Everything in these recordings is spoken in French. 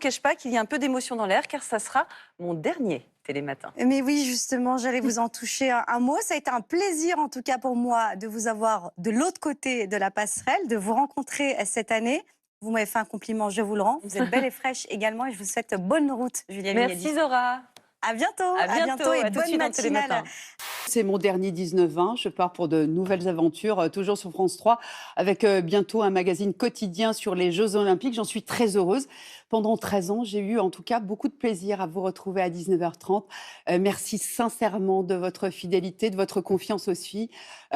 cache pas qu'il y a un peu d'émotion dans l'air, car ça sera mon dernier Télématin. Mais oui, justement, j'allais vous en toucher un mot. Ça a été un plaisir, en tout cas pour moi, de vous avoir de l'autre côté de la passerelle, de vous rencontrer cette année. Vous m'avez fait un compliment, je vous le rends. Vous êtes belle et fraîche également et je vous souhaite bonne route, Julia Vignali. Merci Zora. À bientôt, À bientôt et tout de bonne suite dans matinale. Télématin. C'est mon dernier 19-20. Je pars pour de nouvelles aventures, toujours sur France 3, avec bientôt un magazine quotidien sur les Jeux Olympiques. J'en suis très heureuse. Pendant 13 ans, j'ai eu en tout cas beaucoup de plaisir à vous retrouver à 19h30. Merci sincèrement de votre fidélité, de votre confiance aussi.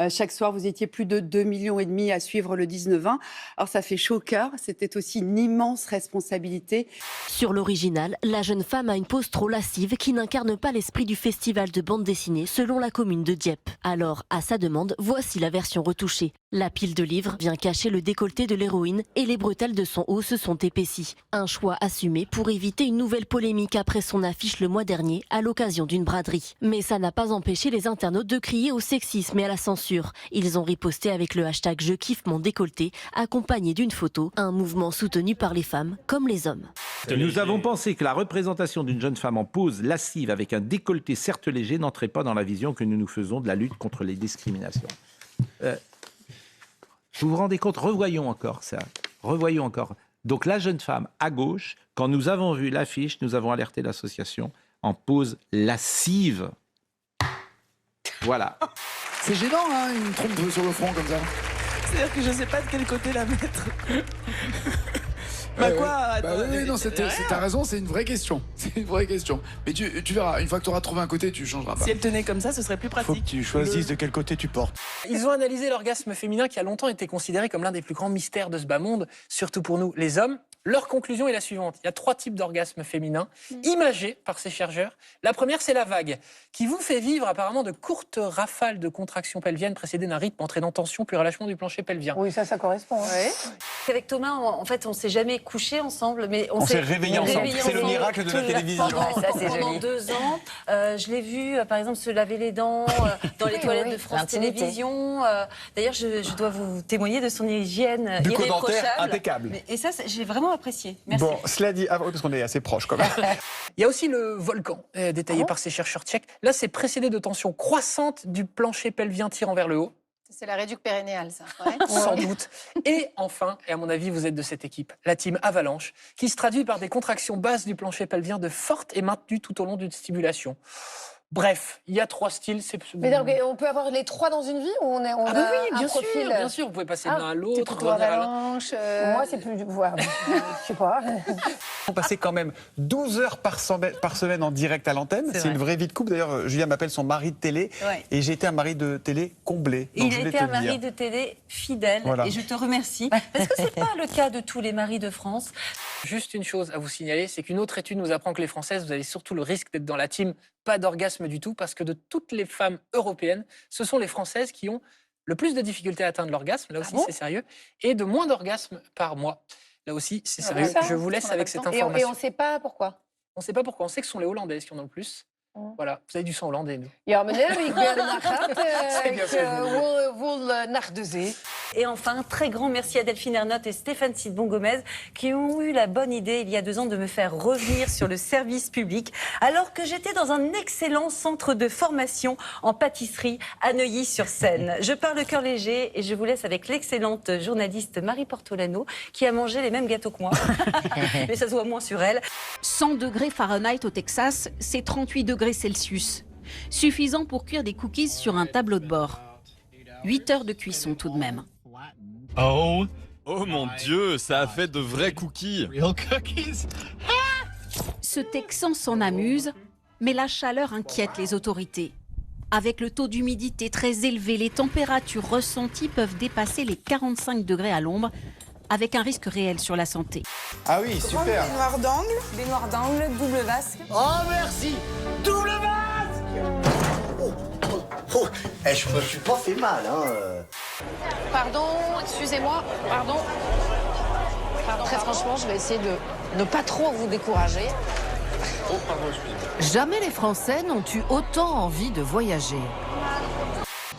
Chaque soir, vous étiez plus de 2,5 millions à suivre le 19-20. Alors ça fait chaud au cœur. C'était aussi une immense responsabilité. Sur l'original, la jeune femme a une pose trop lascive qui n'incarne pas l'esprit du festival de bande dessinée selon la commune de Dieppe. Alors, à sa demande, voici la version retouchée. La pile de livres vient cacher le décolleté de l'héroïne et les bretelles de son haut se sont épaissies. Un choix assumé pour éviter une nouvelle polémique après son affiche le mois dernier à l'occasion d'une braderie. Mais ça n'a pas empêché les internautes de crier au sexisme et à la censure. Ils ont riposté avec le hashtag « Je kiffe mon décolleté » accompagné d'une photo, un mouvement soutenu par les femmes comme les hommes. Nous avons pensé que la représentation d'une jeune femme en pose lascive avec un décolleté certes léger n'entrait pas dans la vision que nous nous faisons de la lutte contre les discriminations. Vous vous rendez compte? Revoyons encore ça. Revoyons encore. Donc la jeune femme à gauche, quand nous avons vu l'affiche, nous avons alerté l'association en pose lascive. Voilà. C'est gênant, hein, une trompe sur le front comme ça. C'est-à-dire que je sais pas de quel côté la mettre. Bah quoi oui, non, t'as raison, c'est une vraie question. C'est une vraie question. Mais tu verras, une fois que tu auras trouvé un côté, tu changeras pas. Si elle tenait comme ça, ce serait plus pratique. Faut que tu choisisses de quel côté tu portes. Ils ont analysé l'orgasme féminin qui a longtemps été considéré comme l'un des plus grands mystères de ce bas monde, surtout pour nous, les hommes. Leur conclusion est la suivante. Il y a 3 types d'orgasmes féminins, imagés par ces chercheurs. La première, c'est la vague, qui vous fait vivre apparemment de courtes rafales de contractions pelviennes précédées d'un rythme entraînant tension puis relâchement du plancher pelvien. Oui, ça correspond. Hein. Ouais. Avec Thomas, en fait, on ne s'est jamais couché ensemble, mais on s'est réveillés ensemble. C'est le miracle de la télévision. Pendant 2 ans, je l'ai vu, par exemple, se laver les dents dans les toilettes de France Télévisions. D'ailleurs, je dois vous témoigner de son hygiène irréprochable. Impeccable. Et ça, j'ai vraiment apprécié. Merci. Bon, cela dit, parce qu'on est assez proches quand même. Il y a aussi le volcan, détaillé par ces chercheurs tchèques. Là, c'est précédé de tensions croissantes du plancher pelvien tirant vers le haut. C'est la réduction pérénéale, ça. Ouais. Sans doute. Et enfin, et à mon avis, vous êtes de cette équipe, la team Avalanche, qui se traduit par des contractions basses du plancher pelvien de fortes et maintenues tout au long d'une stimulation. Bref, il y a 3 styles. Mais donc, on peut avoir les 3 dans une vie ou on a oui, un bien profil sûr, bien sûr. Vous pouvez passer de l'un à l'autre. C'est plutôt Avalanche. Moi, c'est plus... Ouais, je sais pas. On passait quand même 12 heures par semaine en direct à l'antenne. C'est une vraie vie de couple. D'ailleurs, Julien m'appelle son mari de télé. Ouais. Et j'ai été un mari de télé comblé. Il a été un mari de télé fidèle. Voilà. Et je te remercie. Parce que ce n'est pas le cas de tous les maris de France. Juste une chose à vous signaler, c'est qu'une autre étude nous apprend que les Françaises, vous avez surtout le risque d'être dans la team pas d'orgasme du tout, parce que de toutes les femmes européennes, ce sont les Françaises qui ont le plus de difficultés à atteindre l'orgasme, là aussi c'est sérieux, et de moins d'orgasmes par mois. Là aussi c'est sérieux. Je vous laisse avec cette information. Et on ne sait pas pourquoi. On ne sait pas pourquoi, on sait que ce sont les Hollandaises qui en ont le plus. Voilà, vous avez du sang hollandais, nous. Ja, meneer, ik ben Agathe. Ik wil naar de zee. Et enfin, un très grand merci à Delphine Ernotte et Stéphane Sidbon-Gomez qui ont eu la bonne idée il y a 2 ans de me faire revenir sur le service public alors que j'étais dans un excellent centre de formation en pâtisserie à Neuilly-sur-Seine. Je pars le cœur léger et je vous laisse avec l'excellente journaliste Marie Portolano qui a mangé les mêmes gâteaux que moi. Mais ça se voit moins sur elle. 100 degrés Fahrenheit au Texas, c'est 38 degrés Celsius. Suffisant pour cuire des cookies sur un tableau de bord. 8 heures de cuisson tout de même. Oh mon Dieu, ça a fait de vrais cookies. Ce Texan s'en amuse, mais la chaleur inquiète les autorités. Avec le taux d'humidité très élevé, les températures ressenties peuvent dépasser les 45 degrés à l'ombre, avec un risque réel sur la santé. Ah oui, super. Baignoire d'angle, double vasque. Oh merci, double vasque. Je me suis pas fait mal, hein. Pardon, excusez-moi, pardon. Très franchement, je vais essayer de ne pas trop vous décourager. Oh, pardon, excusez-moi. Jamais les Français n'ont eu autant envie de voyager.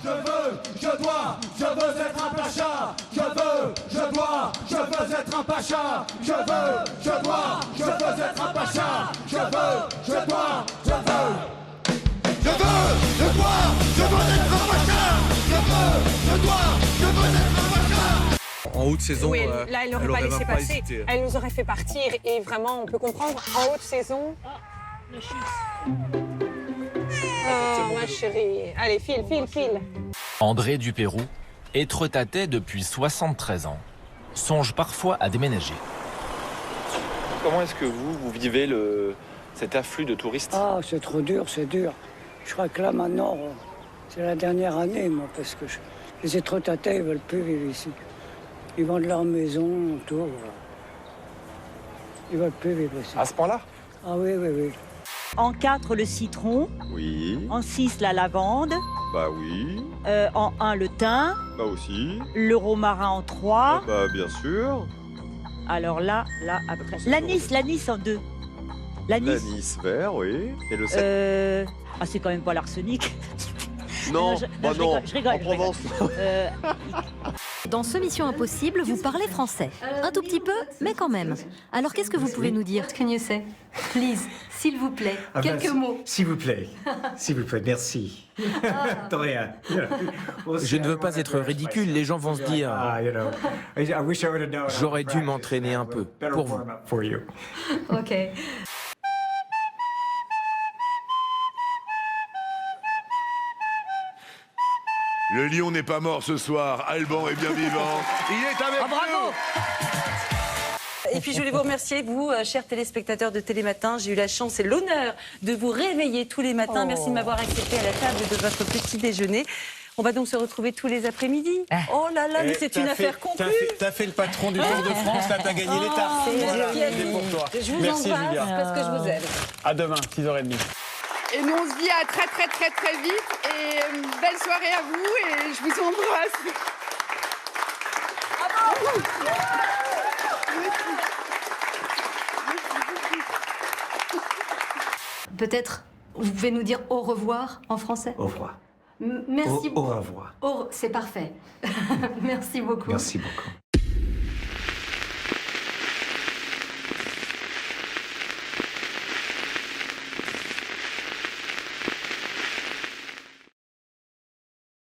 je veux, je dois, je veux être un pacha. Je veux, je dois, je veux être un pacha. Je veux, je dois, je veux être un pacha. Je veux, je dois, je veux. Je veux, je dois, je veux être un pacha. Je veux, je dois, je veux être un pacha. En haute saison, oui, là, elle n'aurait pas laissé passer. hésité. Elle nous aurait fait partir et vraiment, on peut comprendre. En haute saison. Oh, ma chérie. Allez, file. André Dupérou, étretatée depuis 73 ans, songe parfois à déménager. Comment est-ce que vous vivez cet afflux de touristes? Ah, c'est trop dur, c'est dur. Je crois que là, maintenant, c'est la dernière année, moi, parce que les étretatés, ils veulent plus vivre ici. Ils vendent leur maison autour. Ils veulent plus vivre ici. À ce point-là? Ah oui. En 4, le citron. Oui. En 6, la lavande. Bah oui. En 1, le thym. Bah aussi. Le romarin en 3. Bah bien sûr. Alors là, après. L'anis en 2. L'anis vert, oui. Et le 7. Ah, c'est quand même pas l'arsenic. Non, je rigole. En Provence. Dans ce Mission Impossible, vous parlez français. Un tout petit peu, mais quand même. Alors qu'est-ce que vous pouvez nous dire? Can you say? Please, s'il vous plaît, quelques mots. S'il vous plaît, merci. De rien. Je ne veux pas être ridicule, les gens vont se dire j'aurais dû m'entraîner un peu pour vous. Ok. Le lion n'est pas mort ce soir, Alban est bien vivant. Il est avec nous. Bravo. Et puis je voulais vous remercier, vous, chers téléspectateurs de Télématin. J'ai eu la chance et l'honneur de vous réveiller tous les matins. Merci de m'avoir accepté à la table de votre petit déjeuner. On va donc se retrouver tous les après-midi. Oh là là, mais c'est une affaire conclue. T'as fait le patron du Tour de France, là t'as gagné l'état. Voilà, c'est pour toi. Je vous Merci embrasse Julia. parce que je vous aime. À demain, 6h30. Et nous, on se dit à très vite. Et belle soirée à vous et je vous embrasse. Peut-être, vous pouvez nous dire au revoir en français? Au revoir. Merci Au revoir. C'est parfait. Merci beaucoup. Merci beaucoup.